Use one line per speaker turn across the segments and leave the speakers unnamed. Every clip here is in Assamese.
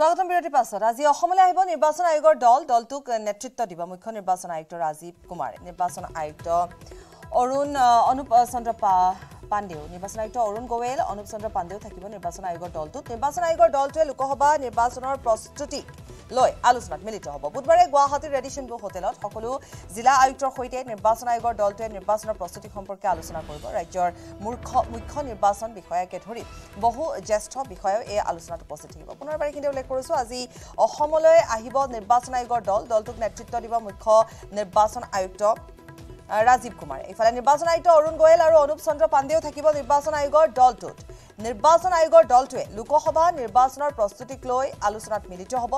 স্বাগতম বিৰতিৰ পাছত আজি অসমলৈ আহিব নিৰ্বাচন আয়োগৰ দলটোক নেতৃত্ব দিব মুখ্য নিৰ্বাচন আয়ুক্ত ৰাজীৱ কুমাৰে নিৰ্বাচন আয়ুক্ত অনুপ চন্দ্ৰ পাণ্ডেও নিৰ্বাচন আয়ুক্ত অৰুণ গোৱেল অনুপ চন্দ্ৰ পাণ্ডেও থাকিব নিৰ্বাচন আয়োগৰ দলটোত নিৰ্বাচন আয়োগৰ দলটোৱে লোকসভা নিৰ্বাচনৰ প্ৰস্তুতি লৈ আলোচনাত মিলিত হ'ব বুধবাৰে গুৱাহাটীৰ ৰেডিসন ব্লু হোটেলত সকলো জিলা আয়ুক্তৰ সৈতে নিৰ্বাচন আয়োগৰ দলটোৱে নিৰ্বাচনৰ প্ৰস্তুতি সম্পৰ্কে আলোচনা কৰিব ৰাজ্যৰ মুখ্য নিৰ্বাচন বিষয়াকে ধৰি বহু জ্যেষ্ঠ বিষয়াও এই আলোচনাত উপস্থিত থাকিব পুনৰবাৰ কিন্তু উল্লেখ কৰিছো আজি অসমলৈ আহিব নিৰ্বাচন আয়োগৰ দলটোক নেতৃত্ব দিব মুখ্য নিৰ্বাচন আয়ুক্ত ৰাজীৱ কুমাৰে ইফালে নিৰ্বাচন আয়ুক্ত অৰুণ গোৱেল আৰু অনুপ চন্দ্ৰ পাণ্ডেও থাকিব নিৰ্বাচন আয়োগৰ দলটোত নিৰ্বাচন আয়োগৰ দলটোৱে লোকসভা নিৰ্বাচনৰ প্ৰস্তুতিক লৈ আলোচনাত মিলিত হ'ব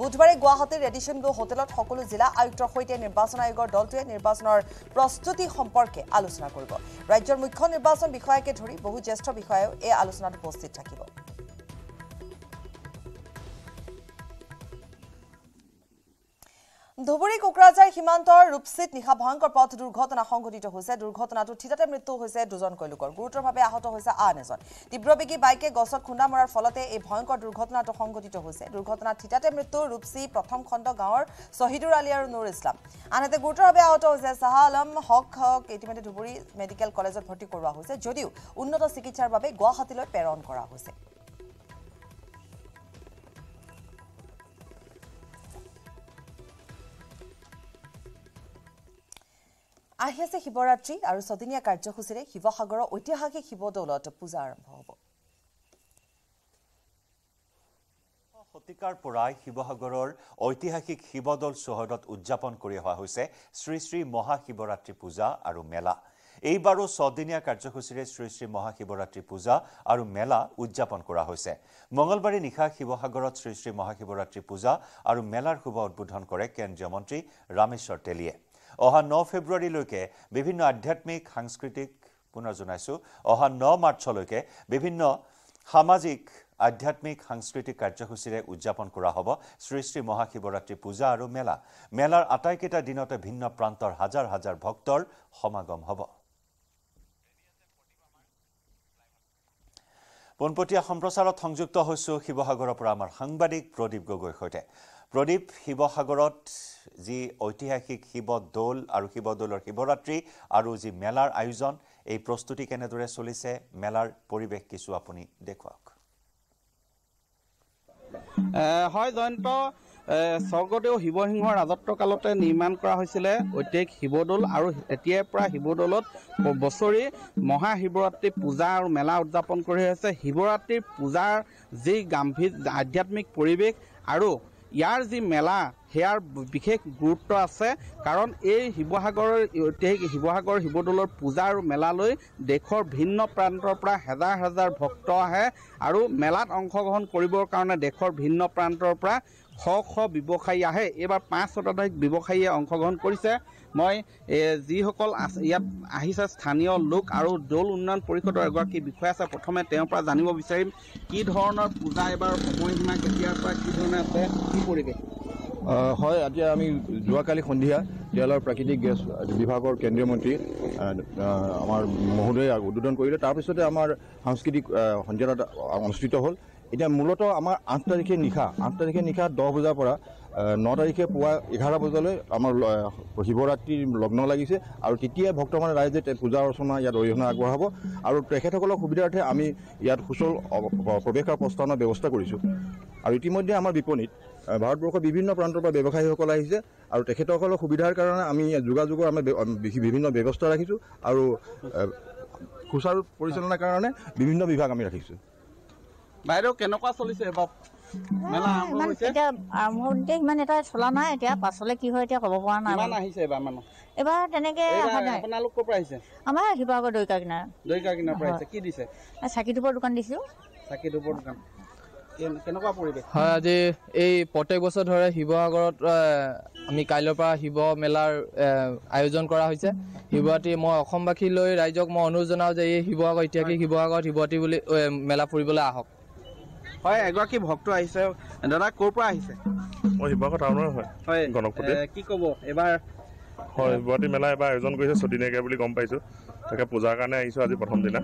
বুধবাৰে গুৱাহাটীৰ ৰেডিসন ব্লু হোটেলত সকলো জিলা আয়ুক্তৰ সৈতে নিৰ্বাচন আয়োগৰ দলটোৱে নিৰ্বাচনৰ প্ৰস্তুতি সম্পৰ্কে আলোচনা কৰিব ৰাজ্যৰ মুখ্য নিৰ্বাচন বিষয়াকে ধৰি বহু জ্যেষ্ঠ বিষয়াও এই আলোচনাত উপস্থিত থাকিব ধুবুৰী কোকৰাঝাৰ সীমান্তৰ ৰূপসীত নিশা ভয়ংকৰ পথ দুৰ্ঘটনা সংঘটিত হৈছে দুৰ্ঘটনাটো ঠিতাতে মৃত্যু হৈছে দুজনকৈ লোকৰ গুৰুতৰভাৱে আহত হৈছে আন এজন তীব্ৰবেগী বাইকে গছত খুন্দা মৰাৰ ফলতে এই ভয়ংকৰ দুৰ্ঘটনাটো সংঘটিত হৈছে দুৰ্ঘটনাত ঠিতাতে মৃত্যু ৰূপসী প্ৰথম খণ্ড গাঁৱৰ শহীদুৰ আলী আৰু নুৰ ইছলাম আনহাতে গুৰুতৰভাৱে আহত হৈছে চাহ আলম হক ইতিমধ্যে ধুবুৰী মেডিকেল কলেজত ভৰ্তি কৰোৱা হৈছে যদিও উন্নত চিকিৎসাৰ বাবে গুৱাহাটীলৈ প্ৰেৰণ কৰা হৈছে আহি আছে শিৱৰাত্ৰি আৰু ছদিনীয়া কাৰ্যসূচীৰে শিৱসাগৰৰ ঐতিহাসিক শিৱদৌলত পূজা আৰম্ভ হ'ব
শতিকাৰ পৰাই শিৱসাগৰৰ ঐতিহাসিক শিৱদৌল চহৰত উদযাপন কৰি অহা হৈছে শ্ৰী শ্ৰী মহাশিৱৰাত্ৰি পূজা আৰু মেলা এইবাৰো ছদিনীয়া কাৰ্যসূচীৰে শ্ৰী শ্ৰী মহাশিৱৰাত্ৰি পূজা আৰু মেলা উদযাপন কৰা হৈছে মঙলবাৰে নিশা শিৱসাগৰত শ্ৰী শ্ৰী মহাশিৱৰাত্ৰি পূজা আৰু মেলাৰ শুভ উদ্বোধন কৰে কেন্দ্ৰীয় মন্ত্ৰী ৰামেশ্বৰ তেলীয়ে অহা 9 ফেব্ৰুৱাৰীলৈকে বিভিন্ন আধ্যাত্মিক সাংস্কৃতিক পুনৰ জনাইছো অহা 9 মাৰ্চলৈকে বিভিন্ন সামাজিক আধ্যাত্মিক সাংস্কৃতিক কাৰ্যসূচীৰে উদযাপন কৰা হ'ব শ্ৰী শ্ৰী মহাশিৱৰাত্ৰি পূজা আৰু মেলাৰ আটাইকেইটা দিনতে ভিন্ন প্ৰান্তৰ হাজাৰ হাজাৰ ভক্তৰ সমাগম হ'ব পোনপটীয়া সম্প্ৰচাৰত সংযুক্ত হৈছো শিৱসাগৰৰ পৰা আমাৰ সাংবাদিক প্ৰদীপ গগৈৰ সৈতে প্ৰদীপ শিৱসাগৰত যি ঐতিহাসিক শিৱদৌল আৰু শিৱদৌলৰ শিৱৰাত্ৰি আৰু যি মেলাৰ আয়োজন এই প্ৰস্তুতি কেনেদৰে চলিছে মেলাৰ পৰিৱেশ কিছু আপুনি দেখুৱাওক
হয় জয়ন্ত স্বৰ্গদেউ শিৱসিংহৰ ৰাজত্বকালতে নিৰ্মাণ কৰা হৈছিলে ঐতিহাসিক শিৱদৌল আৰু এতিয়াৰ পৰা শিৱদৌলত বছৰি মহাশিৱৰাত্ৰি পূজা আৰু মেলা উদযাপন কৰি আছে শিৱৰাত্ৰিৰ পূজাৰ যি গাম্ভীৰ আধ্যাত্মিক পৰিৱেশ আৰু ইয়াৰ যি মেলা হেয়াৰ বিশেষ গুৰুত্ব আছে কাৰণ এই শিৱসাগৰৰ শিৱসাগৰ শিৱদৌলৰ পূজা আৰু মেলালৈ দেশৰ ভিন্ন প্ৰান্তৰ পৰা হাজাৰ হাজাৰ ভক্ত আহে আৰু মেলাত অংশগ্ৰহণ কৰিবৰ কাৰণে দেশৰ ভিন্ন প্ৰান্তৰ পৰা শ শ ব্যৱসায়ী আহে এইবাৰ 5 শতাধিক ব্যৱসায়ীয়ে অংশগ্ৰহণ কৰিছে মই যিসকল ইয়াত আহিছে স্থানীয় লোক আৰু দৌল উন্নয়ন পৰিষদৰ এগৰাকী বিষয়া আছে প্ৰথমে তেওঁৰ পৰা জানিব বিচাৰিম কি ধৰণৰ পূজা এবাৰ সময়সীমা কেতিয়াৰ পৰা কি ধৰণে আছে কি পৰিৱেশ
হয় আজি আমি যোৱাকালি সন্ধিয়া তেলৰ প্ৰাকৃতিক গেছ বিভাগৰ কেন্দ্ৰীয় মন্ত্ৰী আমাৰ মহোদয়ে উদ্বোধন কৰিলে তাৰপিছতে আমাৰ সাংস্কৃতিক সন্ধিয়া অনুষ্ঠিত হ'ল এতিয়া মূলতঃ আমাৰ 8 তাৰিখে নিশা 10 বজাৰ পৰা 9 তাৰিখে পুৱা 11 বজালৈ আমাৰ শিৱৰাত্ৰিৰ লগ্ন লাগিছে আৰু তেতিয়া ভক্তমানে ৰাইজে পূজা অৰ্চনা ইয়াত অৰিহণা আগবঢ়াব আৰু তেখেতসকলৰ সুবিধাৰ্থে আমি ইয়াত সুচল প্ৰৱেশ আৰু প্ৰস্থানৰ ব্যৱস্থা কৰিছোঁ আৰু ইতিমধ্যে আমাৰ বিপণীত ভাৰতবৰ্ষৰ বিভিন্ন প্ৰান্তৰ পৰা ব্যৱসায়ীসকল আহিছে আৰু তেখেতসকলৰ সুবিধাৰ কাৰণে আমি যোগাযোগৰ আমি বিভিন্ন ব্যৱস্থা ৰাখিছোঁ আৰু সুচাৰু পৰিচালনাৰ কাৰণে বিভিন্ন বিভাগ আমি ৰাখিছোঁ
বাইদেউ কেনেকুৱা চলিছে এবাৰ মেলা আৰম্ভ হৈছে
এতিয়া আৰম্ভ হৈছে ইমান এটা চলা নাই এতিয়া পাছলৈ কি হয় এতিয়া ক'ব পৰা নাই
কিমান আহিছে এবাৰ মানুহ
এবাৰ তেনেকৈ
আপোনালোক ক'ৰ পৰা আহিছে
আমাৰ শিৱসাগৰ দৈকা কিনাৰ
পৰা আহিছে কি দিছে
চাকি ধূপৰ দোকান দিছোঁ
চাকি ধূপৰ দোকান কেনেকুৱা পৰিৱেশ
হয় আজি এই প্ৰত্যেক বছৰ ধৰে শিৱসাগৰত আমি কাইলৈৰ পৰা শিৱ মেলাৰ আয়োজন কৰা হৈছে শিৱৰাত্ৰি মই অসমবাসীলৈ ৰাইজক মই অনুৰোধ জনাওঁ যে এই শিৱসাগৰ ঐতিহাসিক শিৱসাগৰত শিৱৰাত্ৰি বুলি মেলা ফুৰিবলৈ আহক
হয় এগৰাকী ভক্ত আহিছে দাদা ক'ৰ পৰা আহিছে
মই শিৱসাগৰ টাউনৰ হয় গণকপতি
কি ক'ব এবাৰ
হয় শিৱৰাত্ৰি মেলা এবাৰ আয়োজন কৰিছে ছদিনীয়াকৈ বুলি গম পাইছোঁ তাকে পূজাৰ কাৰণে আহিছোঁ আজি প্ৰথম দিনা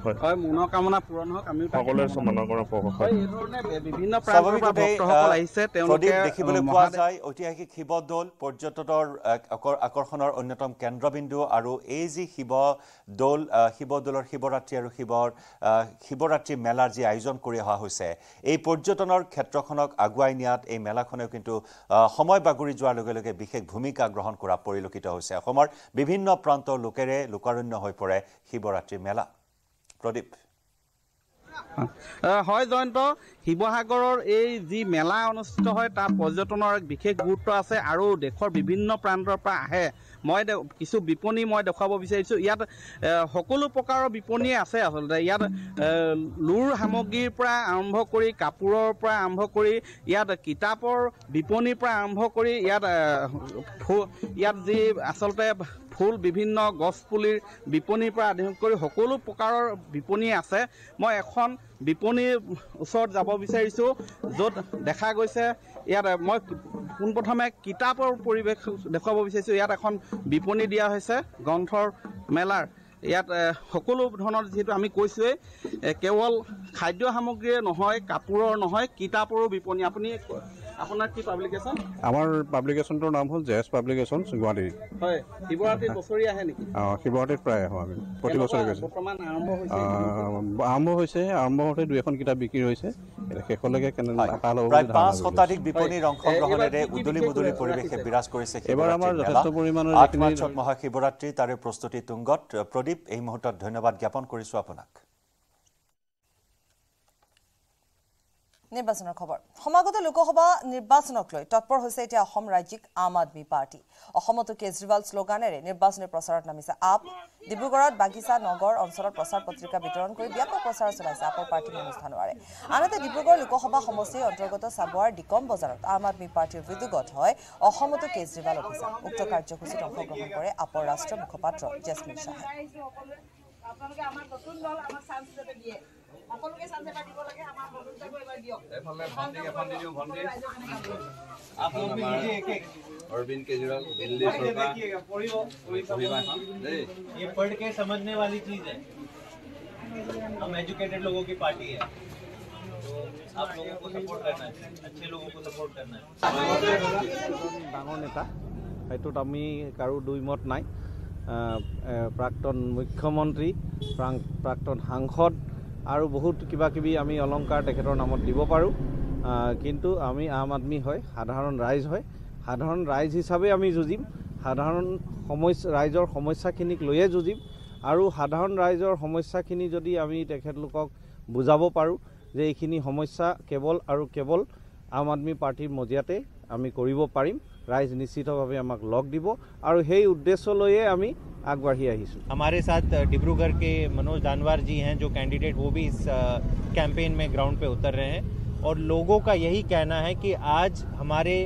হয় মনোকামনা পূৰণ হওক আমি
সকলোৱে সমানৰ কৰা
হয় এই ধৰণে বিভিন্ন প্ৰান্তৰ পৰা ভক্তসকল আহিছে তেওঁলোকে
দেখিবলৈ পোৱা যায় ঐতিহাসিক শিৱদৌল পৰ্যটনৰ আকৰ্ষণৰ অন্যতম কেন্দ্ৰবিন্দু আৰু এই যি শিৱদৌলৰ শিৱৰাত্ৰি আৰু শিৱৰাত্ৰি মেলাৰ যি আয়োজন কৰি অহা হৈছে এই পৰ্যটনৰ ক্ষেত্ৰখনক আগুৱাই নিয়াত এই মেলাখনেও কিন্তু সময় বাগৰি যোৱাৰ লগে লগে বিশেষ ভূমিকা গ্ৰহণ কৰা পৰিলক্ষিত হৈছে অসমৰ বিভিন্ন প্ৰান্তৰ লোকেৰে লোকাৰণ্য হৈ পৰে শিৱৰাত্ৰি মেলা প্ৰদীপ
হয় জয়ন্ত শিৱসাগৰৰ এই যি মেলা অনুষ্ঠিত হয় তাৰ পৰ্যটনৰ এক বিশেষ গুৰুত্ব আছে আৰু দেশৰ বিভিন্ন প্ৰান্তৰ পৰা আহে মই কিছু বিপণী মই দেখুৱাব বিচাৰিছোঁ ইয়াত সকলো প্ৰকাৰৰ বিপণীয়ে আছে আচলতে ইয়াত লুৰ সামগ্ৰীৰ পৰা আৰম্ভ কৰি কাপোৰৰ পৰা আৰম্ভ কৰি ইয়াত কিতাপৰ বিপণীৰ পৰা আৰম্ভ কৰি ইয়াত যি আচলতে ফুল বিভিন্ন গছ পুলিৰ বিপণীৰ পৰা আদি কৰি সকলো প্ৰকাৰৰ বিপণী আছে মই এখন বিপণীৰ ওচৰত যাব বিচাৰিছোঁ য'ত দেখা গৈছে ইয়াত মই পোনপ্ৰথমে কিতাপৰ পৰিৱেশ দেখুৱাব বিচাৰিছোঁ ইয়াত এখন বিপণী দিয়া হৈছে গ্ৰন্থৰ মেলাৰ ইয়াত সকলো ধৰণৰ যিহেতু আমি কৈছোঁৱেই কেৱল খাদ্য সামগ্ৰীয়ে নহয় কাপোৰৰ নহয় কিতাপৰো বিপণী আপুনি আপোনাৰ কি পাব্লিকেশ্যন
আমাৰ পাব্লিকেশ্যনটোৰ নাম হ'ল জেএছ পাব্লিকেশ্যন গুৱাহাটী
হয় শিৱৰাত্ৰি বছৰি আহে নেকি
শিৱৰাত্ৰিত প্ৰায় আহোঁ আমি প্ৰতি বছৰে গৈছোঁ
বৰ্তমান
আৰম্ভ হওঁতে 2এখন কিতাপ বিক্ৰী হৈছে শেষলৈকে
প্ৰায় 5 শতাধিক বিপণীৰ অংশগ্ৰহণেৰে উদুলি মুদুলি পৰিৱেশে বিৰাজ কৰিছে
এবাৰ আমাৰ যথেষ্ট পৰিমাণৰ
8 মাৰ্চত মহাশিৱৰাত্ৰি তাৰে প্ৰস্তুতি তুংগত প্ৰদীপ এই মুহূৰ্তত ধন্যবাদ জ্ঞাপন কৰিছোঁ আপোনাক
নিৰ্বাচনৰ খবৰ সমাগত লোকসভা নিৰ্বাচনক লৈ তৎপৰ হৈছে এতিয়া অসম ৰাজ্যিক আম আদমি পাৰ্টি অসমতো কেজৰিৱাল শ্লোগানেৰে নিৰ্বাচনী প্ৰচাৰত নামিছে আপ ডিব্ৰুগড়ত বাগিচা নগৰ অঞ্চলত প্ৰচাৰ পত্ৰিকা বিতৰণ কৰি ব্যাপক প্ৰচাৰ চলাইছে আপৰ পাৰ্টিৰ অনুষ্ঠানৰে আনহাতে ডিব্ৰুগড় লোকসভা সমষ্টিৰ অন্তৰ্গত চাবুৱাৰ ডিকম বজাৰত আম আদমি পাৰ্টিৰ উদ্যোগত হয় অসমতো কেজৰিৱাল অভিযান উক্ত কাৰ্যসূচীত অংশগ্ৰহণ কৰে আপৰ ৰাষ্ট্ৰীয় মুখপাত্ৰ জেছমিন শ্বাহে আপোনালোকে আমাৰ নতুন দল আমাৰ চান্স দিতে দিয়ে সকলোকে চান্স এটা দিব লাগে আমাৰ বন্ধুত্বক এবাৰ দিয়ক এফালে ভন্ডি आप लोग भी लीजिए एक
अरविंद केजरीवाल दिल्ली सरकार
ये पढ़ के समझने वाली चीज है हम एजुकेटेड लोगों की पार्टी है तो आप लोगों को सपोर्ट करना है अच्छे लोगों को सपोर्ट करना है
ডাঙৰ নেতা সেইটোত আমি কাৰো দুই মত নাই প্ৰাক্তন মুখ্যমন্ত্ৰী প্ৰাক্তন সাংসদ আৰু বহুত কিবা কিবি আমি অলংকাৰ তেখেতৰ নামত দিব পাৰোঁ কিন্তু আমি আম আদমি হয় সাধাৰণ ৰাইজ হয় সাধাৰণ ৰাইজ হিচাপে আমি যুঁজিম সাধাৰণ ৰাইজৰ সমস্যাখিনিক লৈয়ে যুঁজিম আৰু সাধাৰণ ৰাইজৰ সমস্যাখিনি যদি আমি তেখেতলোকক বুজাব পাৰোঁ যে এইখিনি সমস্যা কেৱল আৰু কেৱল আম আদমি পাৰ্টিৰ মজিয়াতে আমি কৰিব পাৰিম राइज निश्चितভাৱে আমাক লগ দিব আৰু সেই উদ্দেশ্য লৈয়ে আমি আগবাঢ়ি আহিছো
हमारे साथ डिब्रूगढ़ के मनोज दानवार जी हैं जो कैंडिडेट वो भी इस कैंपेन में ग्राउंड पे उतर रहे हैं और लोगों का यही कहना है कि आज हमारे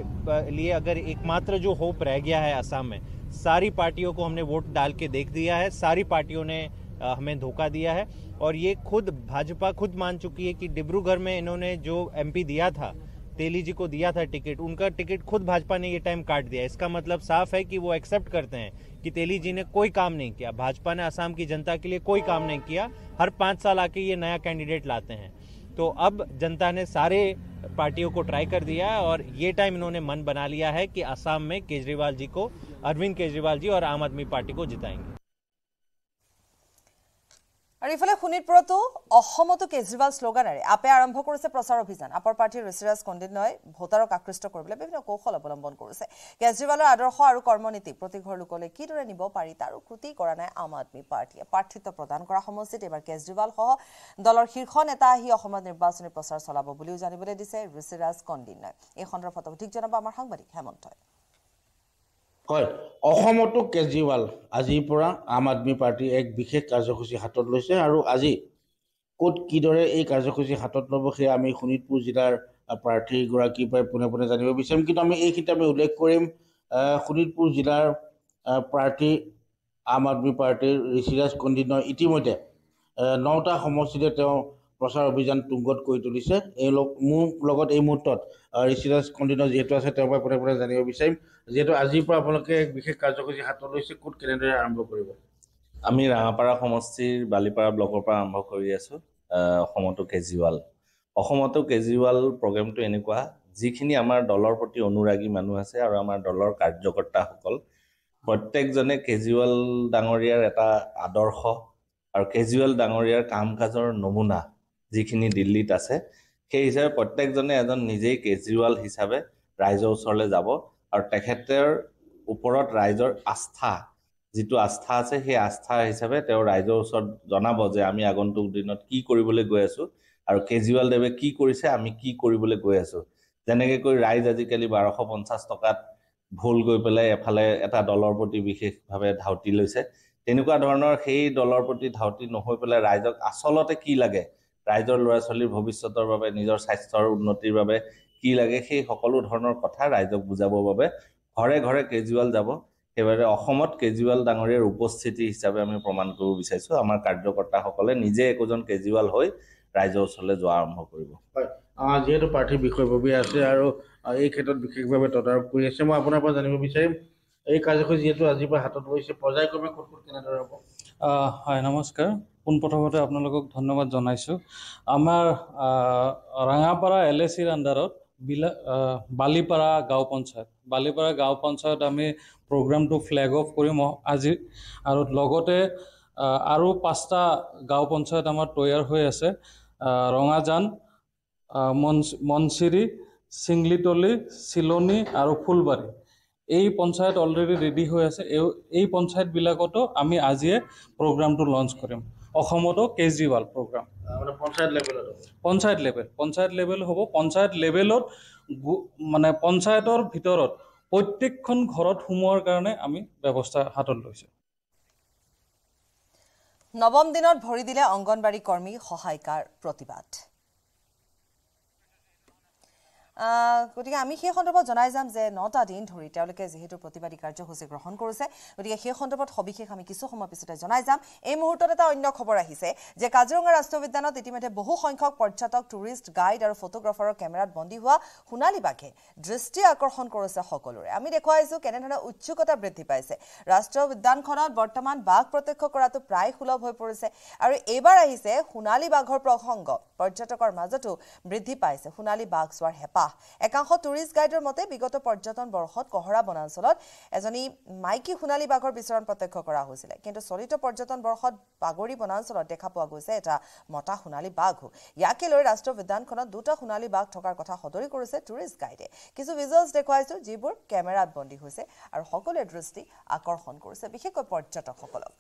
लिए अगर एकमात्र जो होप रह गया है असम में सारी पार्टियों को हमने वोट डाल के देख दिया है सारी पार्टियों ने हमें धोखा दिया है और ये भाजपा खुद मान चुकी है कि डिब्रूगढ़ में इन्होंने जो MP दिया था तेली जी को दिया था टिकट उनका टिकट खुद भाजपा ने ये टाइम काट दिया इसका मतलब साफ है कि वो एक्सेप्ट करते हैं कि तेली जी ने कोई काम नहीं किया भाजपा ने असम की जनता के लिए कोई काम नहीं किया हर 5 साल आके ये नया कैंडिडेट लाते हैं तो अब जनता ने सारे पार्टियों को ट्राई कर दिया है और ये टाइम इन्होंने मन बना लिया है कि असम में केजरीवाल जी को अरविंद केजरीवाल जी और आम आदमी पार्टी को जिताएंगे
আৰু ইফালে শোণিতপুৰতো অসমতো কেজৰিৱাল শ্লোগানেৰে আপে আৰম্ভ কৰিছে প্ৰচাৰ অভিযান আপৰ পাৰ্টিৰ ঋষিৰাজ কণ্ডিন্যই ভোটাৰক আকৃষ্ট কৰিবলৈ বিভিন্ন কৌশল অৱলম্বন কৰিছে কেজৰিৱালৰ আদৰ্শ আৰু কৰ্মনীতি প্ৰতি ঘৰ লোকলৈ কিদৰে নিব পাৰি তাৰো কৃতি কৰা নাই আম আদমি পাৰ্টিয়ে প্ৰাৰ্থিত্ব প্ৰদান কৰা সমষ্টিত এবাৰ কেজৰিৱাল সহ দলৰ শীৰ্ষ নেতা আহি অসমত নিৰ্বাচনী প্ৰচাৰ চলাব বুলিও জানিবলৈ দিছে ঋষিৰাজ কণ্ডিন্যই এই সন্দৰ্ভত অধিক জনাব আমাৰ সাংবাদিক হেমন্তই
হয় অসমতো কেজৰিৱাল আজিৰ পৰা আম আদমি পাৰ্টি এক বিশেষ কাৰ্যসূচী হাতত লৈছে আৰু আজি ক'ত কিদৰে এই কাৰ্যসূচী হাতত ল'ব সেয়া আমি শোণিতপুৰ জিলাৰ প্ৰাৰ্থীগৰাকীৰ পৰা পোনে জানিব বিচাৰিম কিন্তু আমি এইখিনিতে আমি উল্লেখ কৰিম শোণিতপুৰ জিলাৰ প্ৰাৰ্থী আম আদমি পাৰ্টিৰ ঋষিৰাজ কণ্ডিন্যই ইতিমধ্যে 9টা সমষ্টিতে তেওঁ প্ৰচাৰ অভিযান তুংগত কৰি তুলিছে এই মোৰ লগত এই মুহূৰ্তত ঋষিৰাজ কণ্ডিন্য যিহেতু আছে তেওঁৰ পৰা পোনে জানিব বিচাৰিম যেহেতু আজিৰ পৰা আপোনালোকে এক বিশেষ কাৰ্যসূচী হাতত লৈছে ক'ত কেনেদৰে আৰম্ভ কৰিব
আমি ৰাঙাপাৰা সমষ্টিৰ বালিপাৰা ব্লকৰ পৰা আৰম্ভ কৰি আছোঁ অসমতো কেজুৱাল। অসমতো কেজুৱাল প্ৰগ্ৰেমটো এনেকুৱা যিখিনি আমাৰ দলৰ প্ৰতি অনুৰাগী মানুহ আছে আৰু আমাৰ দলৰ কাৰ্যকৰ্তাসকল প্ৰত্যেকজনে কেজুৱাল ডাঙৰীয়াৰ এটা আদৰ্শ আৰু কেজুৱাল ডাঙৰীয়াৰ কাম কাজৰ নমুনা যিখিনি দিল্লীত আছে সেই হিচাপে প্ৰত্যেকজনে এজন নিজেই কেজুৱাল হিচাপে ৰাইজৰ ওচৰলৈ যাব আৰু তেখেতৰ ওপৰত ৰাইজৰ আস্থা যিটো আস্থা আছে সেই আস্থা হিচাপে তেওঁ ৰাইজৰ ওচৰত জনাব যে আমি আগন্তুক দিনত কি কৰিবলৈ গৈ আছো আৰু কেজুৱাল দেৱে কি কৰিছে আমি কি কৰিবলৈ গৈ আছো। যেনেকৈ কৈ ৰাইজ আজিকালি 1250 টকাত ভুল গৈ পেলাই এফালে এটা দলৰ প্ৰতি বিশেষভাৱে ধাউতি লৈছে। তেনেকুৱা ধৰণৰ সেই দলৰ প্ৰতি ধাউতি নহৈ পেলাই ৰাইজক আচলতে কি লাগে, ৰাইজৰ ল'ৰা ছোৱালীৰ ভৱিষ্যতৰ বাবে নিজৰ স্বাস্থ্যৰ উন্নতিৰ বাবে কি লাগে সেই সকলো ধৰণৰ কথা ৰাইজক বুজাবৰ বাবে ঘৰে ঘৰে কেজুৱাল যাব। সেইবাবে অসমত কেজুৱাল ডাঙৰীয়াৰ উপস্থিতি হিচাপে আমি প্ৰমাণ কৰিব বিচাৰিছোঁ। আমাৰ কাৰ্যকৰ্তাসকলে নিজে একোজন কেজুৱাল হৈ ৰাইজৰ ওচৰলৈ যোৱা আৰম্ভ কৰিব।
যিহেতু প্ৰাৰ্থীৰ বিষয়ববী আছে আৰু এই ক্ষেত্ৰত বিশেষভাৱে তদাৰক কৰি আছে, মই আপোনাৰ পৰা জানিব বিচাৰিম এই কাৰ্যসূচী যিহেতু আজিৰ পৰা হাতত লৈছে পৰ্যায়ক্ৰমে ক'ত ক'ত কেনেদৰে হ'ব?
হয়, নমস্কাৰ। পোনপ্ৰথমতে আপোনালোকক ধন্যবাদ জনাইছোঁ। আমাৰ ৰাঙাপাৰা LACৰ আণ্ডাৰত বালিপাৰা গাঁও পঞ্চায়ত আমি প্ৰগ্ৰামটো ফ্লেগ অফ কৰিম আজি আৰু লগতে আৰু 5টা গাঁও পঞ্চায়ত আমাৰ তৈয়াৰ হৈ আছে। ৰঙাজান, মনচিৰি, চিংলিতলি, চিলনি আৰু ফুলবাৰী। এই পঞ্চায়ত অলৰেডি ৰেডি হৈ আছে। এই পঞ্চায়তবিলাকতো আমি আজিয়ে প্ৰগ্ৰামটো লঞ্চ কৰিম। অসমতো কেজৰিৱাল প্ৰগ্ৰাম পঞ্চায়ত লেভেল হ'ব। পঞ্চায়ত লেভেলত মানে পঞ্চায়তৰ ভিতৰত প্ৰত্যেকখন ঘৰত সোমোৱাৰ কাৰণে আমি ব্যৱস্থা হাতত লৈছোঁ।
নৱম দিনত ভৰি দিলে অংগনবাড়ী কৰ্মী সহায়িকাৰ প্ৰতিবাদ। গতিকে আমি সেই সন্দৰ্ভত জনাই যাম যে 9টা দিন ধৰি তেওঁলোকে যিহেতু প্ৰতিবাদী কাৰ্যসূচী গ্ৰহণ কৰিছে, গতিকে সেই সন্দৰ্ভত সবিশেষ আমি কিছু সময় পিছতে জনাই যাম। এই মুহূৰ্তত এটা অন্য খবৰ আহিছে যে কাজিৰঙা ৰাষ্ট্ৰীয় উদ্যানত ইতিমধ্যে বহু সংখ্যক পৰ্যটক, টুৰিষ্ট গাইড আৰু ফটোগ্ৰাফাৰৰ কেমেৰাত বন্দী হোৱা সোণালী বাঘে দৃষ্টি আকৰ্ষণ কৰিছে সকলোৰে। আমি দেখুৱাইছোঁ কেনেধৰণে উৎসুকতা বৃদ্ধি পাইছে। ৰাষ্ট্ৰীয় উদ্যানখনত বৰ্তমান বাঘ প্ৰত্যক্ষ কৰাটো প্ৰায় সুলভ হৈ পৰিছে আৰু এইবাৰ আহিছে সোণালী বাঘৰ প্ৰসংগ। পৰ্যটকৰ মাজতো বৃদ্ধি পাইছে সোণালী বাঘ চোৱাৰ হেঁপাহ। একাংশ টুৰিষ্ট গাইডৰ মতে বিগত পৰ্যটন বৰ্ষত কহৰা বনাঞ্চলত এজনী মাইকী সোণালী বাঘৰ বিচৰণ প্ৰত্যক্ষ কৰা হৈছিলে, কিন্তু চলিত পৰ্যটন বৰ্ষত বাগৰি বনাঞ্চলত দেখা পোৱা গৈছে এটা মতা সোণালী বাঘো। ইয়াকে লৈ ৰাষ্ট্ৰীয় উদ্যানখনত 2টা সোণালী বাঘ থকাৰ কথা সদৰি কৰিছে টুৰিষ্ট গাইডে। কিছু ভিজুৱেলছ দেখুৱাইছোঁ যিবোৰ কেমেৰাত বন্দী হৈছে আৰু সকলোৰে দৃষ্টি আকৰ্ষণ কৰিছে, বিশেষকৈ পৰ্যটকসকলক।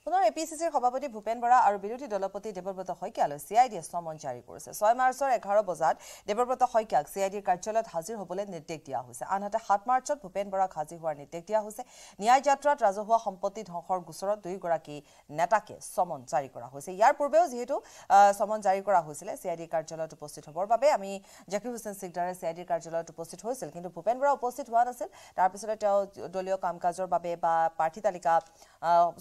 পুনৰ APCCৰ সভাপতি ভূপেন বৰা আৰু বিৰোধী দলপতি দেৱব্ৰত শইকীয়ালৈ CIDয়ে সমন জাৰি কৰিছে। 6 মাৰ্চৰ 11 বজাত দেৱব্ৰত শইকীয়াক CIDৰ কাৰ্যালয়ত হাজিৰ হ'বলৈ নিৰ্দেশ দিয়া হৈছে। আনহাতে 7 মাৰ্চত ভূপেন বৰাক হাজিৰ হোৱাৰ নিৰ্দেশ দিয়া হৈছে। ন্যায় যাত্ৰাত ৰাজহুৱা সম্পত্তি ধ্বংসৰ গোচৰত 2 গৰাকী নেতাকে সমন জাৰি কৰা হৈছে। ইয়াৰ পূৰ্বেও যিহেতু সমন জাৰি কৰা হৈছিলে CIDৰ কাৰ্যালয়ত উপস্থিত হ'বৰ বাবে, আমি জাকিৰ হুছেইন সিকদাৰে CIDৰ কাৰ্যালয়ত উপস্থিত হৈছিল, কিন্তু ভূপেন বৰা উপস্থিত হোৱা নাছিল। তাৰপিছতে তেওঁ দলীয় কাম কাজৰ বাবে বা প্ৰাৰ্থী তালিকা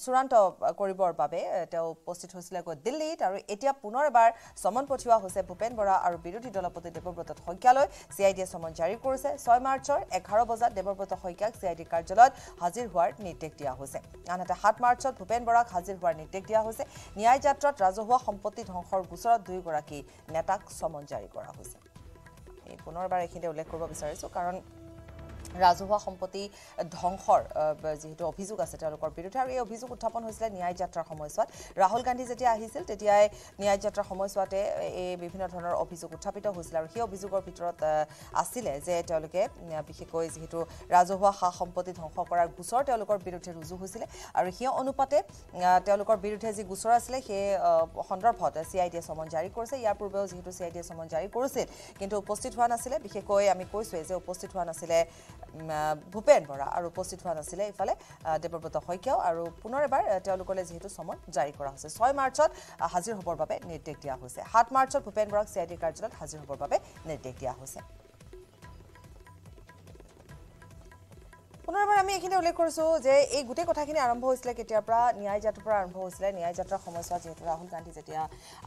চূড়ান্ত কৰিবৰ বাবে তেওঁ উপস্থিত হৈছিলে দিল্লীত আৰু এতিয়া পুনৰ এবাৰ সমন পঠিওৱা হৈছে ভূপেন বৰা আৰু বিৰোধী দলপতি দেৱব্ৰত শইকীয়ালৈ। CIDয়ে সমন জাৰি কৰিছে। 6 মাৰ্চৰ 11 বজাত দেৱব্ৰত শইকীয়াক CIDৰ কাৰ্যালয়ত হাজিৰ হোৱাৰ নিৰ্দেশ দিয়া হৈছে। আনহাতে 7 মাৰ্চত ভূপেন বৰাক হাজিৰ হোৱাৰ নিৰ্দেশ দিয়া হৈছে। ন্যায় যাত্ৰাত ৰাজহুৱা সম্পত্তি ধ্বংসৰ গোচৰত 2 গৰাকী নেতাক সমন জাৰি কৰা হৈছে। এই পুনৰবাৰ এইখিনিতে উল্লেখ কৰিব বিচাৰিছোঁ, কাৰণ ৰাজহুৱা সম্পত্তি ধ্বংসৰ যেহেতু অভিযোগ আছে তেওঁলোকৰ বিৰুদ্ধে, আৰু এই অভিযোগ উত্থাপন হৈছিলে ন্যায় যাত্ৰাৰ সময়ছোৱাত। ৰাহুল গান্ধী যেতিয়া আহিছিল তেতিয়াই ন্যায় যাত্ৰাৰ সময়ছোৱাতে এই বিভিন্ন ধৰণৰ অভিযোগ উত্থাপিত হৈছিল, আৰু সেই অভিযোগৰ ভিতৰত আছিলে যে তেওঁলোকে বিশেষকৈ যিহেতু ৰাজহুৱা সা সম্পত্তি ধ্বংস কৰাৰ গোচৰ তেওঁলোকৰ বিৰুদ্ধে ৰুজু হৈছিলে, আৰু সেই অনুপাতে তেওঁলোকৰ বিৰুদ্ধে যি গোচৰ আছিলে সেই সন্দৰ্ভত CIDয়ে সমন জাৰি কৰিছে। ইয়াৰ পূৰ্বেও যিহেতু CIDয়ে সমন জাৰি কৰিছিল, কিন্তু উপস্থিত হোৱা নাছিলে। বিশেষকৈ আমি কৈছোঁৱেই যে উপস্থিত হোৱা নাছিলে ভূপেন বৰা আৰু উপস্থিত হোৱা নাছিলে ইফালে দেৱব্ৰত শইকীয়াও, আৰু পুনৰ এবাৰ তেওঁলোকলৈ যিহেতু সমন জাৰি কৰা হৈছে। 6 মাৰ্চত হাজিৰ হ'বৰ বাবে নিৰ্দেশ দিয়া হৈছে। 7 মাৰ্চত ভূপেন বৰাক CIDৰ কাৰ্যালয়ত হাজিৰ হ'বৰ বাবে নিৰ্দেশ দিয়া হৈছে। পুনৰবাৰ আমি এইখিনি উল্লেখ কৰিছোঁ যে এই গোটেই কথাখিনি আৰম্ভ হৈছিলে কেতিয়াৰ পৰা ন্যায় যাত্ৰাৰ পৰা আৰম্ভ হৈছিলে ন্যায় যাত্ৰাৰ সময়ছোৱাত যিহেতু ৰাহুল গান্ধী যেতিয়া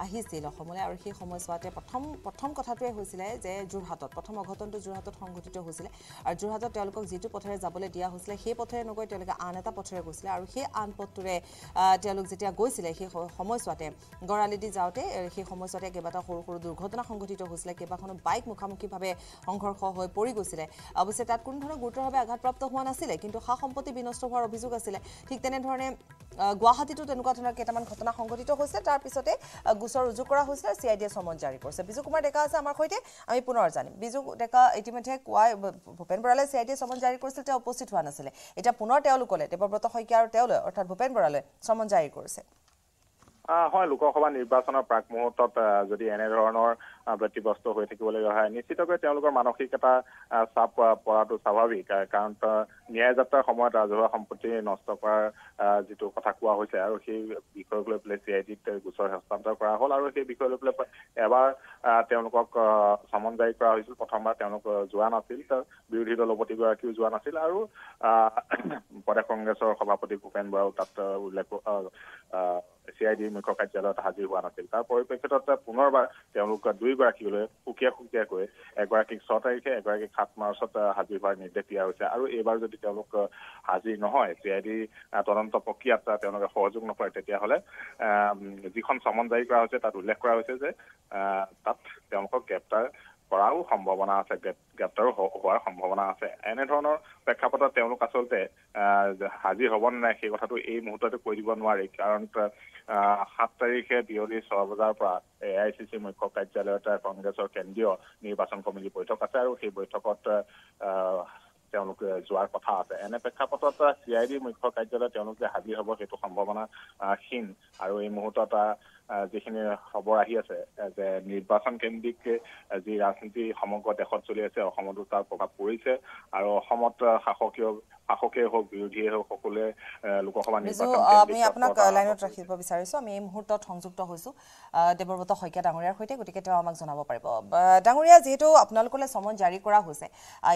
আহিছিল অসমলৈ আৰু সেই সময়ছোৱাতে প্ৰথম কথাটোৱে হৈছিলে যে যোৰহাটত প্ৰথম অঘটনটো যোৰহাটত সংঘটিত হৈছিলে আৰু যোৰহাটত তেওঁলোকক যিটো পথেৰে যাবলৈ দিয়া হৈছিলে সেই পথেৰে নগৈ তেওঁলোকে আন এটা পথেৰে গৈছিলে আৰু সেই আন পথটোৰে তেওঁলোক যেতিয়া গৈছিলে সেই সময়ছোৱাতে গড়ালি দি যাওঁতে সেই সময়ছোৱাতে কেইবাটাও সৰু সৰু দুৰ্ঘটনা সংঘটিত হৈছিলে কেইবাখনো বাইক মুখামুখিভাৱে সংঘৰ্ষ হৈ পৰি গৈছিলে অৱশ্যে তাত কোনো ধৰণৰ গুৰুতৰভাৱে আঘাতপ্ৰাপ্ত হোৱা নাছিলে কিন্তু সা সম্পত্তি বিনষ্ট হোৱাৰ অভিযোগ আছিলে ঠিক তেনেধৰণে গুৱাহাটীতো তেনেকুৱা ধৰণৰ কেইটামান ঘটনা সংঘটিত হৈছে তাৰ পিছতে গোচৰ ৰুজু কৰা হৈছিলে CIDয়ে সমন জাৰি কৰিছে বিজু কুমাৰ ডেকা আছে আমাৰ সৈতে আমি পুনৰ জানিম বিজু ডেকা ইতিমধ্যে ভূপেন বৰালৈ CIDয়ে সমন জাৰি কৰিছিল তেওঁ উপস্থিত হোৱা নাছিলে এতিয়া পুনৰ তেওঁলোকলৈ দেৱব্ৰত শইকীয়া আৰু তেওঁলৈ অৰ্থাৎ ভূপেন বৰালৈ সমন জাৰি কৰিছে
হয় লোকসভা নিৰ্বাচনৰ প্ৰাক মুহূৰ্তত যদি এনে ধৰণৰ ব্যতিব্যস্ত হৈ থাকিবলগীয়া হয় নিশ্চিতভাৱে তেওঁলোকৰ মানসিক এটা চাপ পৰাটো স্বাভাৱিক কাৰণ ন্যায় যাত্ৰাৰ সময়ত ৰাজহুৱা সম্পত্তি নষ্ট কৰাৰ যিটো কথা কোৱা হৈছে আৰু সেই বিষয়ক লৈ পেলাই CIDত গোচৰ হস্তান্তৰ কৰা হ'ল আৰু সেই বিষয় লৈ পেলাই এবাৰ তেওঁলোকক সমন জাৰি কৰা হৈছিল প্ৰথমবাৰ তেওঁলোক যোৱা নাছিল বিৰোধী দলপতিগৰাকীও যোৱা নাছিল আৰু প্ৰদেশ কংগ্ৰেছৰ সভাপতি ভূপেন বৰাও তাত উল্লেখ CID মুখ্য কাৰ্যালয়ত হাজিৰ হোৱা নাছিল তাৰ পৰিপ্ৰেক্ষিতত পুনৰবাৰ তেওঁলোক দুয়োগৰাকীলৈ সুকীয়াকৈ এগৰাকীক 6 তাৰিখে এগৰাকীক 7 মাৰ্চত হাজিৰ হোৱাৰ নিৰ্দেশ দিয়া হৈছে আৰু এইবাৰ যদি তেওঁলোক হাজিৰ নহয় CID তদন্ত প্ৰক্ৰিয়াত তেওঁলোকে সহযোগ নকৰে তেতিয়াহ'লে যিখন সমন জাৰি কৰা হৈছে তাত উল্লেখ কৰা হৈছে যে তাত তেওঁলোকক গ্ৰেপ্তাৰ কৰাও সম্ভাৱনা আছে গ্ৰেপ্তাৰো হোৱাৰ সম্ভাৱনা আছে এনেধৰণৰ প্ৰেক্ষাপটত তেওঁলোক আচলতে হাজিৰ হ'ব নে নাই সেই কথাটো এই মুহূৰ্ততে কৈ দিব নোৱাৰি কাৰণ 7 তাৰিখে বিয়লি 6 বজাৰ পৰা AICC মুখ্য কাৰ্যালয়ত কংগ্ৰেছৰ কেন্দ্ৰীয় নিৰ্বাচন কমিটি বৈঠক আছে আৰু সেই বৈঠকত তেওঁলোক যোৱাৰ কথা আছে এনে প্ৰেক্ষাপটত CID মুখ্য কাৰ্যালয়ত তেওঁলোক যে হাজিৰ হ'ব সেইটো সম্ভাৱনা ক্ষীণ আৰু এই মুহূৰ্তত যিখিনি খবৰ আহি আছে যে নিৰ্বাচন কেন্দ্ৰিক যি ৰাজনীতি সমগ্ৰ দেশত চলি আছে অসমতো তাৰ প্ৰভাৱ পৰিছে আৰু অসমত শাসকেই হওক বিৰোধীয়ে হওক সকলোৱে লোকসভা নিৰ্বাচন
আমি আপোনাক লাইনত ৰাখিব বিচাৰিছোঁ আমি এই মুহূৰ্তত সংযুক্ত হৈছোঁ দেৱব্ৰত শইকীয়া ডাঙৰীয়াৰ সৈতে গতিকে তেওঁ আমাক জনাব পাৰিব ডাঙৰীয়া যিহেতু আপোনালোকলৈ সমন জাৰি কৰা হৈছে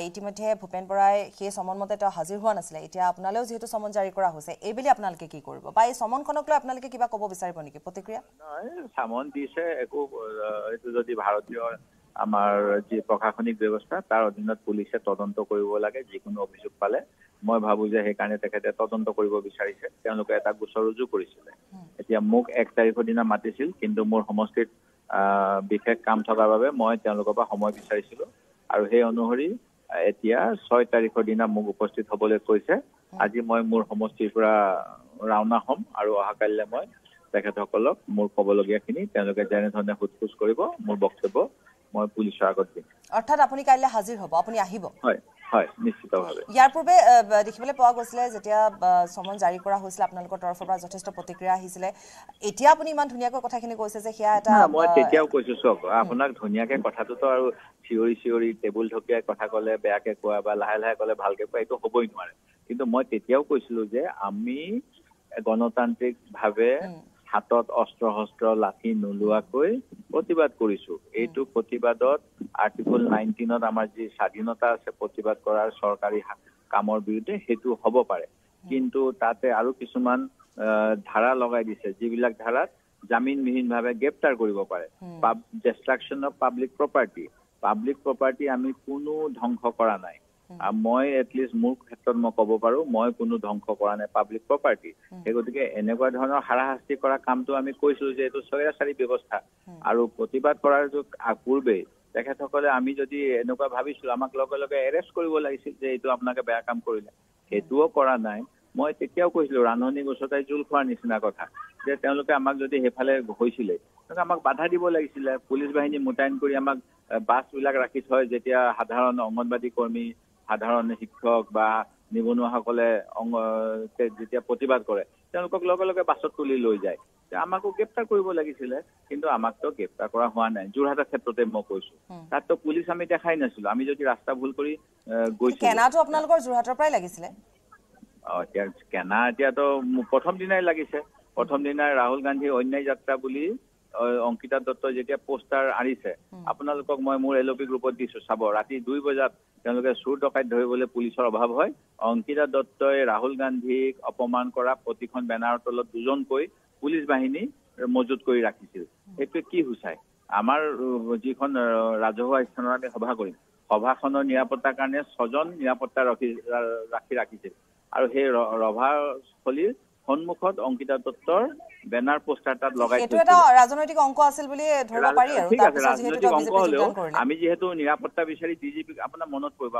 ইতিমধ্যে ভূপেন বৰাই সেই সমন মতে তেওঁ হাজিৰ হোৱা নাছিলে এতিয়া আপোনালৈও যিহেতু সমন জাৰি কৰা হৈছে এইবেলি আপোনালোকে কি কৰিব বা এই সমনখনক লৈ আপোনালোকে কিবা ক'ব বিচাৰিব নেকি প্ৰতিক্ৰিয়া
সমন দিছে একো এইটো যদি ভাৰতীয় আমাৰ যি প্ৰশাসনিক ব্যৱস্থা তাৰ অধীনত পুলিচে তদন্ত কৰিব লাগে যিকোনো অভিযোগ পালে মই ভাবো যে সেইকাৰণে তেখেতে তদন্ত কৰিব বিচাৰিছে তেওঁলোকে এটা গোচৰ ৰুজু কৰিছিলে এতিয়া মোক 1 তাৰিখৰ দিনা মাতিছিল কিন্তু মোৰ সমষ্টিত বিশেষ কাম থকাৰ বাবে মই তেওঁলোকৰ পৰা সময় বিচাৰিছিলো আৰু সেই অনুসৰি এতিয়া 6 তাৰিখৰ দিনা মোক উপস্থিত হ'বলৈ কৈছে আজি মই মোৰ সমষ্টিৰ পৰা ৰাওনা হ'ম আৰু অহাকাইলৈ মই তেখেতসকলক মোৰ ক'বলগীয়াখিনি তেওঁলোকে যেনেধৰণে সোধ কৰিব মোৰ বক্তব্য মই পুলিচৰ আগত দিম
অৰ্থাৎ আপুনি কাইলৈ হাজিৰ হ'ব আপুনি আহিব
হয় নিশ্চিতভাৱে
ইয়াৰ পূৰ্বে দেখিবলৈ পোৱা গৈছিলে যেতিয়া সমন জাৰি কৰা হৈছিল আপোনালোকৰ তৰফৰ পৰা যথেষ্ট প্ৰতিক্ৰিয়া আহিছিলে এতিয়া আপুনি ইমান ধুনীয়াকৈ কথাখিনি কৈছে যে সেয়া এটা
মই তেতিয়াও কৈছো চক আপোনাক ধুনীয়াকৈ কথাটোতো আৰু চিঞৰি টেবুল ঢকিয়াই কথা ক'লে বেয়াকৈ কোৱা বা লাহে ক'লে ভালকৈ কোৱা এইটো হ'বই নোৱাৰে কিন্তু মই তেতিয়াও কৈছিলো যে আমি গণতান্ত্ৰিকভাৱে হাতত অস্ত্ৰ লাঠি নোলোৱাকৈ প্ৰতিবাদ কৰিছো এইটো প্ৰতিবাদত আৰ্টিকল 19ত আমাৰ যি স্বাধীনতা আছে প্ৰতিবাদ কৰাৰ চৰকাৰী কামৰ বিৰুদ্ধে সেইটো হ'ব পাৰে কিন্তু তাতে আৰু কিছুমান ধাৰা লগাই দিছে যিবিলাক ধাৰাত জামিনবিহীনভাৱে গ্ৰেপ্তাৰ কৰিব পাৰে ডিষ্ট্ৰাকশ্যন অফ পাব্লিক প্ৰপাৰ্টি আমি কোনো ধ্বংস কৰা নাই মই এটলিষ্ট মোৰ ক্ষেত্ৰত মই ক'ব পাৰো মই কোনো ধ্বংস কৰা নাই পাব্লিক প্ৰপাৰ্টি সেই গতিকে এনেকুৱা ধৰণৰ হাৰাশাস্তি কৰা কামটো আমি কৈছিলো যে এইটো স্বৈৰাচাৰী ব্যৱস্থা আৰু প্ৰতিবাদ কৰাৰ পূৰ্বে তেখেতসকলে আমি যদি এনেকুৱা ভাবিছিলো আমাক লগে এৰেষ্ট কৰিব লাগিছিল যে এইটো আপোনাকে বেয়া কাম কৰিলে সেইটোও কৰা নাই মই তেতিয়াও কৈছিলো ৰান্ধনি গছতাই জোল খোৱাৰ নিচিনা কথা যে তেওঁলোকে আমাক যদি সেইফালে হৈছিলে তেওঁলোকে আমাক বাধা দিব লাগিছিলে পুলিচ বাহিনী মোতায়েন কৰি আমাক বাছবিলাক ৰাখি থয় যেতিয়া সাধাৰণ অংগনবাদী কৰ্মী সাধাৰণ শিক্ষক বা নিবনুৱাসকলে যেতিয়া প্ৰতিবাদ কৰে তেওঁলোকক লগে বাছত তুলি লৈ যায় আমাকো গ্ৰেপ্তাৰ কৰিব লাগিছিলে কিন্তু আমাকতো গ্ৰেপ্তাৰ কৰা হোৱা নাই যোৰহাটৰ ক্ষেত্ৰতে মই কৈছো তাততো পুলিচ আমি দেখাই নাছিলো আমি যদি ৰাস্তা ভুল কৰি গৈছিলো
কেনাটো আপোনালোকৰ যোৰহাটৰ পৰাই লাগিছিলে
এতিয়াতো প্ৰথম দিনাই লাগিছে প্ৰথম দিনাই ৰাহুল গান্ধী অন্যায় যাত্ৰা বুলি অংকিতা দত্ত যেতিয়া পোষ্টাৰ আনিছে আপোনালোকক মই মোৰ LOP গ্ৰুপত দিছো চাব ৰাতি 2 বজাত তেওঁলোকে চুৰ ডকাইত ধৰিবলৈ পুলিচৰ অভাৱ হয়। অংকিতা দত্তই ৰাহুল গান্ধীক অপমান কৰা প্ৰতিখন বেনাৰৰ তলত দুজনকৈ পুলিচ বাহিনী মজুত কৰি ৰাখিছিল। সেইটোৱে কি সূচায়? আমাৰ যিখন ৰাজহুৱা স্থানত আমি সভা কৰিম, সভাখনৰ নিৰাপত্তাৰ কাৰণে 6জন নিৰাপত্তা ৰাখিছিল আৰু সেই ৰভাস্থলীৰ সন্মুখত অংকিতা দত্তৰ বেনাৰ পোষ্টাৰ তাত লগাই
এইটো এটা ৰাজনৈতিক অংক আছিল বুলি ধৰিব পাৰি আৰু
ঠিক আছে, ৰাজনৈতিক অংক হলেও আমি যিহেতু নিৰাপত্তা বিচাৰি ডিজিপিক আপোনাৰ মনত পৰিব,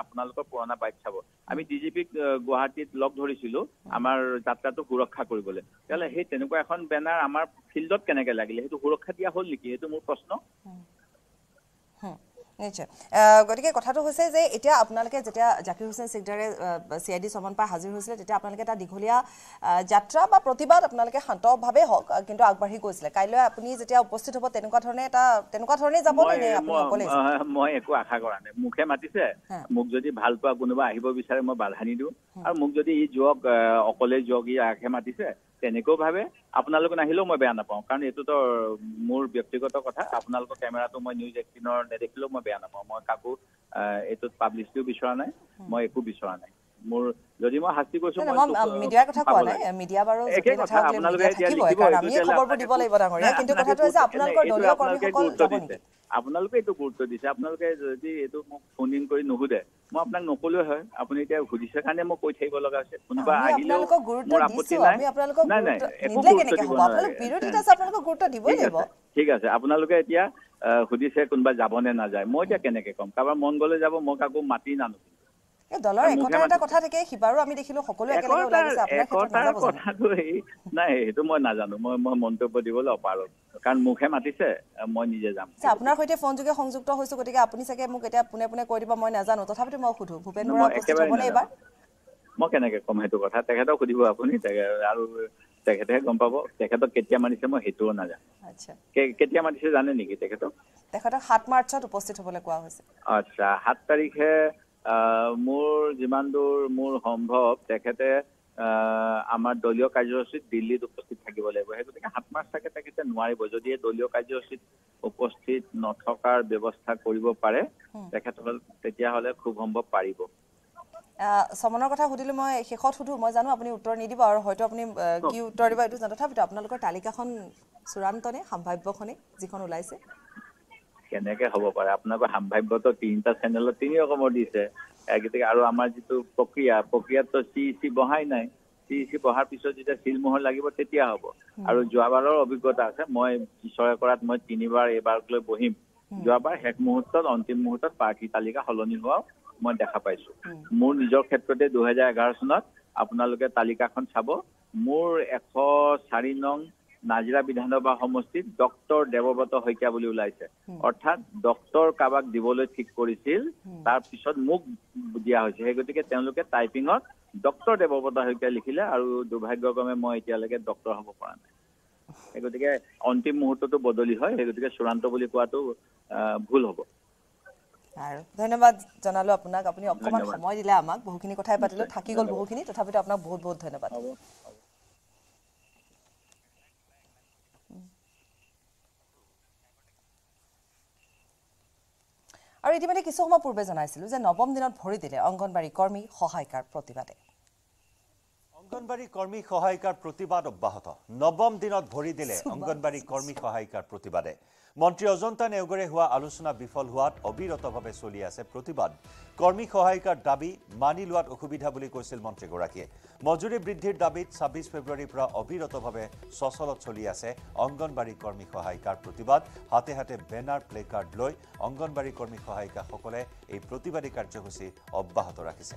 আপোনালোকৰ পুৰণা বাইক চাব, আমি ডিজিপিক গুৱাহাটীত লগ ধৰিছিলো আমাৰ যাত্ৰাটো সুৰক্ষা কৰিবলৈ। তেতিয়াহ'লে সেই তেনেকুৱা এখন বেনাৰ আমাৰ ফিল্ডত কেনেকে লাগিলে? সেইটো সুৰক্ষা দিয়া হ'ল নেকি? সেইটো মোৰ প্ৰশ্ন।
নিশ্চয়। গতিকে কথাটো হৈছে যে এতিয়া আপোনালোকে যেতিয়া জাকিৰ হুছেইন সিকদাৰে CID চমন পাই হাজিৰ হৈছিলে তেতিয়া আপোনালোকে এটা দীঘলীয়া যাত্ৰা বা প্ৰতিবাদ আপোনালোকে শান্তভাৱে হওক কিন্তু আগবাঢ়ি গৈছিলে। কাইলৈ আপুনি যেতিয়া উপস্থিত হ'ব তেনেকুৱা ধৰণে যাব নে আপুনি অকলে?
মই একো আশা কৰা নাই। মুখে মাতিছে, মোক যদি ভাল পোৱা কোনোবা আহিব বিচাৰে মই বাধা নিদিওঁ, আৰু মোক যদি ই যুৱক অকলে যুৱক ই আশে মাতিছে তেনেকেও ভাবে, আপোনালোকে নাহিলেও মই বেয়া নাপাওঁ, কাৰণ এইটোতো মোৰ ব্যক্তিগত কথা। আপোনালোকৰ কেমেৰাটো মই নিউজ 18ৰ নেদেখিলেও মই বেয়া নাপাওঁ। মই কাকো এইটোত পাব্লিচিটিও বিচৰা নাই, মই একো বিচৰা নাই। মোৰ যদি মই শাস্তি কৰিছো
মিডিয়াৰ কথা কোৱা নাই, মিডিয়া বাৰু
আপোনালোকে এইটো গুৰুত্ব দিছে। আপোনালোকে যদি এইটো মোক ফোন ইন কৰি নুসুধে মই আপোনাক নকলোৱে হয়। আপুনি এতিয়া সুধিছে কাৰণে মই কৈ থাকিব লগা হৈছে। কোনোবা আহিলেও মোৰ আপত্তি নাই। নাই একো গুৰুত্ব দিব নালাগে। ঠিক আছে, আপোনালোকে এতিয়া সুধিছে কোনোবা যাব নে নাযায়, মই এতিয়া কেনেকে ক'ম? কাৰোবাৰ মন গ'লে যাব, মই কাকো মাতি নানো।
দলৰ একতাৰ এটা কথা থাকে, সিবাৰো আমি দেখিলো সকলো একেলগে ওলাই গৈছে।
একতাৰ কথাটো নাই, সেইটো মই নাজানো। মই মন্তব্য দিবলৈ অপাৰগ, কাৰণ মুখে মাতিছে, মই নিজে যাম।
আপোনাৰ সৈতে ফোনযোগে সংযুক্ত হৈছো, গতিকে আপুনি চাগে মোক এতিয়া পোনে পোনে কৈ দিব মই নাজানো, তথাপিতো মই সুধো ভূপেন বৰা উপস্থিত হ'বনে এইবাৰ?
মই কেনেকে ক'ম সেইটো কথা? তেখেতক সুধিব আপুনি, আৰু তেখেতেহে গম পাব। তেখেতক কেতিয়া মাতিছে মই সেইটোও নাজানো। কেতিয়া মাতিছে জানে নেকি তেখেতক?
7 মাৰ্চত উপস্থিত হ'বলৈ কোৱা হৈছে।
আচ্ছা, 7 তাৰিখে মোৰ যিমান দূৰ মোৰ সম্ভৱ তেখেতে আমাৰ দলীয় কাৰ্যসূচীত দিল্লীত উপস্থিত থাকিব লাগিব। সেই গতিকে 7 মাৰ্চ তেখেতে নোৱাৰিব। যদি দলীয় কাৰ্যসূচীত উপস্থিত নথকাৰ ব্যৱস্থা কৰিব পাৰে তেখেতসকল, তেতিয়াহ'লে খুব সম্ভৱ পাৰিব।
চমনৰ কথা সুধিলো, মই শেষত সুধো, মই জানো আপুনি উত্তৰ নিদিব আৰু হয়তো আপুনি কি উত্তৰ দিব এইটো জানো, তথাপিতো আপোনালোকৰ তালিকাখন চূড়ান্ত নে সাম্ভাব্যখনে যিখন ওলাইছে?
কেনেকে হ'ব পাৰে? আপোনালোকৰ সাম্ভাব্যটো 3টা চেনেলত 3 ৰকমৰ দিছে। গতিকে আৰু আমাৰ যিটো প্ৰক্ৰিয়াতো CEC বহাই নাই। CEC বহাৰ পিছত যেতিয়া চিলমোহৰ লাগিব তেতিয়া হ'ব। আৰু যোৱাবাৰৰ অভিজ্ঞতা আছে, মই পিছৰে কৰাত মই 3বাৰ এইবাৰলৈ বহিম। যোৱাবাৰ শেষ মুহূৰ্তত অন্তিম মুহূৰ্তত প্ৰাৰ্থী তালিকা সলনি হোৱাও মই দেখা পাইছো। মোৰ নিজৰ ক্ষেত্ৰতে 2011 চনত আপোনালোকে তালিকাখন চাব, মোৰ 104 নং নাজিৰা বিধানসভা সমষ্টিত ডক্টৰ দেৱব্ৰত শইকীয়া বুলি ওলাইছে। অৰ্থাৎ ডক্টৰ কাবাক দিবলৈ ঠিক কৰিছিল, তাৰ পিছত মোক দিয়া হৈছে। সেই গতিকে তেওঁলোকে টাইপিঙত ডক্টৰ দেৱব্ৰত শইকীয়া লিখিলে, আৰু দুৰ্ভাগ্যক্ৰমে মই এতিয়ালৈকে ডক্টৰ হ'ব পৰা নাই। সেই গতিকে অন্তিম মুহূৰ্তটো বদলি হয়। সেই গতিকে চূড়ান্ত বুলি কোৱাটো ভুল হ'ব।
আৰু ধন্যবাদ জনালো আপোনাক, আপুনি অকণমান সময় দিলে আমাক, বহুখিনি কথাই পাতিলো, থাকি গ'ল বহুখিনি, তথাপিতো আপোনাক বহুত বহুত ধন্যবাদ। আৰু ইতিমধ্যে কিছু সময় পূৰ্বে জনাইছিলো যে 9ম দিনত ভৰি দিলে অংগনবাড়ী কৰ্মী সহায়িকাৰ প্ৰতিবাদে।
অংগনবাড়ী কৰ্মী সহায়িকাৰ প্ৰতিবাদ অব্যাহত। 9ম দিনত ভৰি দিলে অংগনবাড়ী কৰ্মী সহায়িকাৰ প্ৰতিবাদে। মন্ত্ৰী অজন্তা নেওগৰে হোৱা আলোচনা বিফল হোৱাত অবিৰতভাৱে চলি আছে প্ৰতিবাদ। কৰ্মী সহায়িকাৰ দাবী মানি লোৱাত অসুবিধা বুলি কৈছিল মন্ত্ৰীগৰাকীয়ে। মজুৰি বৃদ্ধিৰ দাবীত 26 ফেব্ৰুৱাৰীৰ পৰা অবিৰতভাৱে সচলত চলি আছে অংগনবাড়ী কৰ্মী সহায়িকাৰ প্ৰতিবাদ। হাতে হাতে বেনাৰ প্লেকাৰ্ড লৈ অংগনবাড়ী কৰ্মী সহায়িকাসকলে এই প্ৰতিবাদী কাৰ্যসূচী অব্যাহত ৰাখিছে।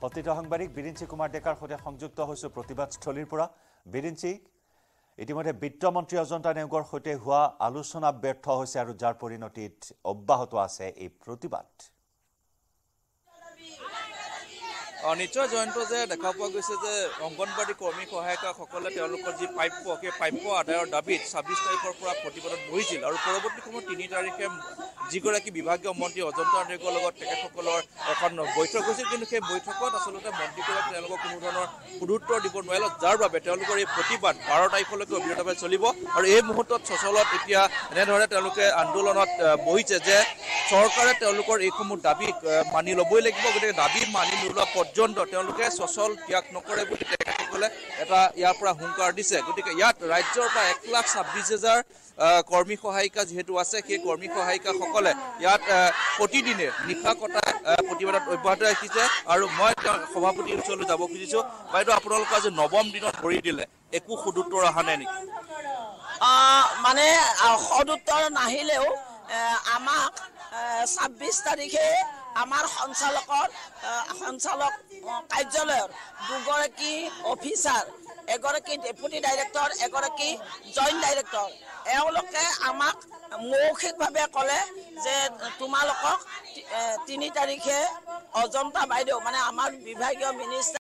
অতীত সাংবাদিক বিৰিঞ্চি কুমাৰ ডেকাৰ সৈতে সংযুক্ত হৈছো প্ৰতিবাদস্থলীৰ পৰা। বিৰিঞ্চি, ইতিমধ্যে বিত্তমন্ত্ৰী অজন্তা নেওগৰ সৈতে হোৱা আলোচনা ব্যৰ্থ হৈছে আৰু যাৰ পৰিণতিত অব্যাহত আছে এই প্ৰতিবাদ।
নিশ্চয় জয়ন্ত, যে দেখা পোৱা গৈছে যে অংগনবাড়ী কৰ্মী সহায়িকাসকলে তেওঁলোকৰ যি প্ৰাপ্য, সেই প্ৰাপ্য আদায়ৰ দাবীত 26 তাৰিখৰ পৰা প্ৰতিবাদত বহিছিল আৰু পৰৱৰ্তী সময়ত 3 তাৰিখে যিগৰাকী বিভাগীয় মন্ত্ৰী অজন্তা নেওগৰ লগত তেখেতসকলৰ এখন বৈঠক হৈছিল কিন্তু সেই বৈঠকত আচলতে মন্ত্ৰীগৰাকী তেওঁলোকক কোনো ধৰণৰ সুদুত্তৰ দিব নোৱাৰিলে যাৰ বাবে তেওঁলোকৰ এই প্ৰতিবাদ 12 তাৰিখলৈকে অবিৰতভাৱে চলিব আৰু এই মুহূৰ্তত সচলত এতিয়া এনেধৰণে তেওঁলোকে আন্দোলনত বহিছে যে চৰকাৰে তেওঁলোকৰ এইসমূহ দাবী মানি ল'বই লাগিব গতিকে দাবী মানি নোলোৱা পৰ্যন্ত তেওঁলোকে সচল ত্যাগ নকৰে বুলি তেখেতসকলে এটা ইয়াৰ পৰা হুংকাৰ দিছে গতিকে ইয়াত ৰাজ্যৰ পৰা 1,26,000 কৰ্মী সহায়িকা যেহেতু আছে সেই কৰ্মী সহায়িকাসকলে ইয়াত প্ৰতিদিনে নিশা কটা প্ৰতিবাদত অব্যাহত ৰাখিছে আৰু মই সভাপতিৰ ওচৰলৈ যাব খুজিছোঁ বাইদেউ আপোনালোকে আজি 9ম দিনত ভৰি দিলে একো সদুত্তৰ অহা নাই নেকি
মানে সদুত্তৰ নাহিলেও আমাক 26 তাৰিখে আমাৰ সঞ্চালক কাৰ্যালয়ৰ দুগৰাকী অফিচাৰ এগৰাকী ডেপুটি ডাইৰেক্টৰ এগৰাকী জইণ্ট ডাইৰেক্টৰ এওঁলোকে আমাক মৌখিকভাৱে ক'লে যে তোমালোকক 3 তাৰিখে অজন্তা বাইদেউ মানে আমাৰ বিভাগীয় মিনিষ্টাৰ